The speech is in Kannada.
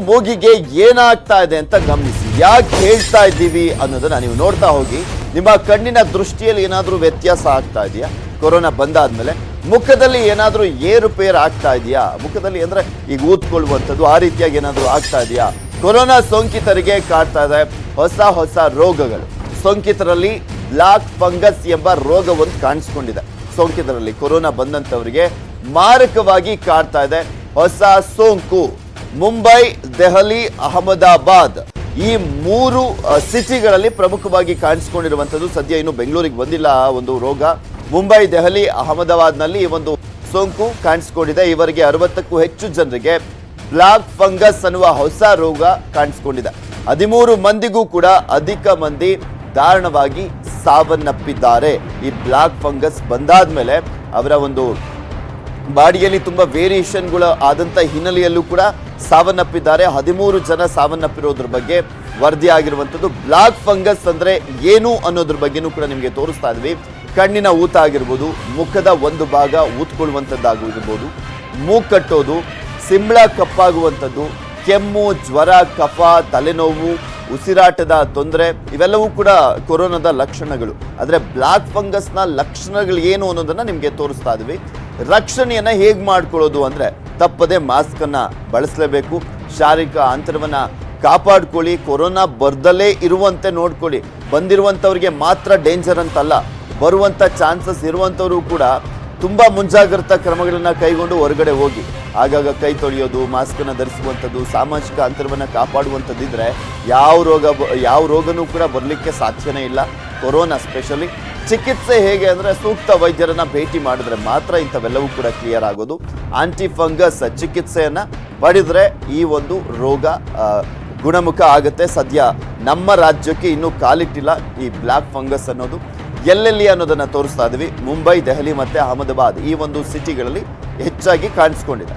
ಮೂಗಿಗೆ ಏನಾಗ್ತಾ ಇದೆ ಅಂತ ಗಮನಿಸಿ. ಯಾಕೆ ಹೇಳ್ತಾ ಇದ್ದೀವಿ ಅನ್ನೋದನ್ನ ನೀವು ನೋಡ್ತಾ ಹೋಗಿ. ನಿಮ್ಮ ಕಣ್ಣಿನ ದೃಷ್ಟಿಯಲ್ಲಿ ಏನಾದರೂ ವ್ಯತ್ಯಾಸ ಆಗ್ತಾ ಇದೆಯಾ? ಕೊರೋನಾ ಬಂದಾದ್ಮೇಲೆ ಮುಖದಲ್ಲಿ ಏನಾದರೂ ಏರುಪೇರು ಆಗ್ತಾ ಇದೆಯಾ? ಮುಖದಲ್ಲಿ ಅಂದ್ರೆ ಈಗ ಊದ್ಕೊಳ್ಳುವಂಥದ್ದು ಆ ರೀತಿಯಾಗಿ ಏನಾದರೂ ಆಗ್ತಾ ಇದೆಯಾ? ಕೊರೋನಾ ಸೋಂಕಿತರಿಗೆ ಕಾಡ್ತಾ ಇದೆ ಹೊಸ ರೋಗಗಳು. ಸೋಂಕಿತರಲ್ಲಿ ಬ್ಲಾಕ್ ಫಂಗಸ್ ಎಂಬ ರೋಗ ಒಂದು ಕಾಣಿಸ್ಕೊಂಡಿದೆ. ಸೋಂಕಿತರಲ್ಲಿ ಕೊರೋನಾ ಬಂದಂತವರಿಗೆ ಮಾರಕವಾಗಿ ಕಾಡ್ತಾ ಇದೆ ಹೊಸ ಸೋಂಕು. ಮುಂಬೈ, ದೆಹಲಿ, ಅಹಮದಾಬಾದ್ ಈ ಮೂರು ಸಿಟಿಗಳಲ್ಲಿ ಪ್ರಮುಖವಾಗಿ ಕಾಣಿಸಿಕೊಂಡಿರುವಂಥದ್ದು. ಸದ್ಯ ಇನ್ನು ಬೆಂಗಳೂರಿಗೆ ಬಂದಿಲ್ಲ ಒಂದು ರೋಗ. ಮುಂಬೈ, ದೆಹಲಿ, ಅಹಮದಾಬಾದ್ನಲ್ಲಿ ಈ ಒಂದು ಸೋಂಕು ಕಾಣಿಸಿಕೊಂಡಿದೆ. ಇವರಿಗೆ 60ಕ್ಕೂ ಹೆಚ್ಚು ಜನರಿಗೆ ಬ್ಲಾಕ್ ಫಂಗಸ್ ಅನ್ನುವ ಹೊಸ ರೋಗ ಕಾಣಿಸಿಕೊಂಡಿದೆ. 13 ಮಂದಿಗೂ ಕೂಡ ಅಧಿಕ ಮಂದಿ ದಾರುಣವಾಗಿ ಸಾವನ್ನಪ್ಪಿದ್ದಾರೆ. ಈ ಬ್ಲಾಕ್ ಫಂಗಸ್ ಬಂದಾದ್ಮೇಲೆ ಅವರ ಒಂದು ಬಾಡಿಯಲ್ಲಿ ತುಂಬಾ ವೇರಿಯೇಷನ್ಗಳು ಆದಂತ ಹಿನ್ನೆಲೆಯಲ್ಲೂ ಕೂಡ ಸಾವನ್ನಪ್ಪಿದ್ದಾರೆ. 13 ಜನ ಸಾವನ್ನಪ್ಪಿರೋದ್ರ ಬಗ್ಗೆ ವರದಿ ಆಗಿರುವಂಥದ್ದು. ಬ್ಲಾಕ್ ಫಂಗಸ್ ಅಂದ್ರೆ ಏನು ಅನ್ನೋದ್ರ ಬಗ್ಗೆನೂ ಕೂಡ ನಿಮಗೆ ತೋರಿಸ್ತಾ ಇದ್ವಿ. ಕಣ್ಣಿನ ಊತ ಆಗಿರ್ಬೋದು, ಮುಖದ ಒಂದು ಭಾಗ ಊದ್ಕೊಳ್ಳುವಂಥದ್ದಾಗಿರ್ಬೋದು, ಮೂಗು ಕಟ್ಟೋದು, ಸಿಂಬಳ ಕಪ್ಪಾಗುವಂಥದ್ದು, ಕೆಮ್ಮು, ಜ್ವರ, ಕಫ, ತಲೆನೋವು, ಉಸಿರಾಟದ ತೊಂದರೆ ಇವೆಲ್ಲವೂ ಕೂಡ ಕೊರೋನಾದ ಲಕ್ಷಣಗಳು. ಆದರೆ ಬ್ಲಾಕ್ ಫಂಗಸ್ನ ಲಕ್ಷಣಗಳು ಏನು ಅನ್ನೋದನ್ನ ನಿಮಗೆ ತೋರಿಸ್ತಾ ಇದ್ವಿ. ರಕ್ಷಣೆಯನ್ನ ಹೇಗೆ ಮಾಡ್ಕೊಳ್ಳೋದು ಅಂದ್ರೆ ತಪ್ಪದೆ ಮಾಸ್ಕ್ ಅನ್ನ ಬಳಸಲೇಬೇಕು. ಶಾರೀರಿಕ ಅಂತರವನ್ನ ಕಾಪಾಡ್ಕೊಳ್ಳಿ. ಕೊರೋನಾ ಬರ್ದಲೇ ಇರುವಂತೆ ನೋಡ್ಕೊಳ್ಳಿ. ಬಂದಿರುವಂತವ್ರಿಗೆ ಮಾತ್ರ ಡೇಂಜರ್ ಅಂತಲ್ಲ, ಬರುವಂತ ಚಾನ್ಸಸ್ ಇರುವಂತವರು ಕೂಡ ತುಂಬಾ ಮುಂಜಾಗ್ರತಾ ಕ್ರಮಗಳನ್ನ ಕೈಗೊಂಡು ಹೊರಗಡೆ ಹೋಗಿ ಆಗಾಗ ಕೈ ತೊಳೆಯೋದು, ಮಾಸ್ಕ್ ಅನ್ನ ಧರಿಸುವಂಥದ್ದು, ಸಾಮಾಜಿಕ ಅಂತರವನ್ನ ಕಾಪಾಡುವಂಥದ್ದಿದ್ರೆ ಯಾವ ರೋಗನೂ ಕೂಡ ಬರಲಿಕ್ಕೆ ಸಾಧ್ಯನೇ ಇಲ್ಲ. Corona specially. ಚಿಕಿತ್ಸೆ ಹೇಗೆ ಅಂದ್ರೆ ಸೂಕ್ತ ವೈದ್ಯರನ್ನ ಭೇಟಿ ಮಾಡಿದ್ರೆ ಮಾತ್ರ ಇಂಥವೆಲ್ಲವೂ ಕೂಡ ಕ್ಲಿಯರ್ ಆಗೋದು. ಆಂಟಿ ಫಂಗಸ್ ಚಿಕಿತ್ಸೆಯನ್ನ ಪಡೆದ್ರೆ ಈ ಒಂದು ರೋಗ ಗುಣಮುಖ ಆಗುತ್ತೆ. ಸದ್ಯ ನಮ್ಮ ರಾಜ್ಯಕ್ಕೆ ಇನ್ನೂ ಕಾಲಿಟ್ಟಿಲ್ಲ ಈ ಬ್ಲಾಕ್ ಫಂಗಸ್ ಅನ್ನೋದು. ಎಲ್ಲೆಲ್ಲಿ ಅನ್ನೋದನ್ನ ತೋರಿಸ್ತಾ ಇದ್ವಿ. ಮುಂಬೈ, ದೆಹಲಿ ಮತ್ತೆ ಅಹಮದಾಬಾದ್ ಈ ಒಂದು ಸಿಟಿಗಳಲ್ಲಿ ಹೆಚ್ಚಾಗಿ ಕಾಣಿಸ್ಕೊಂಡಿದೆ.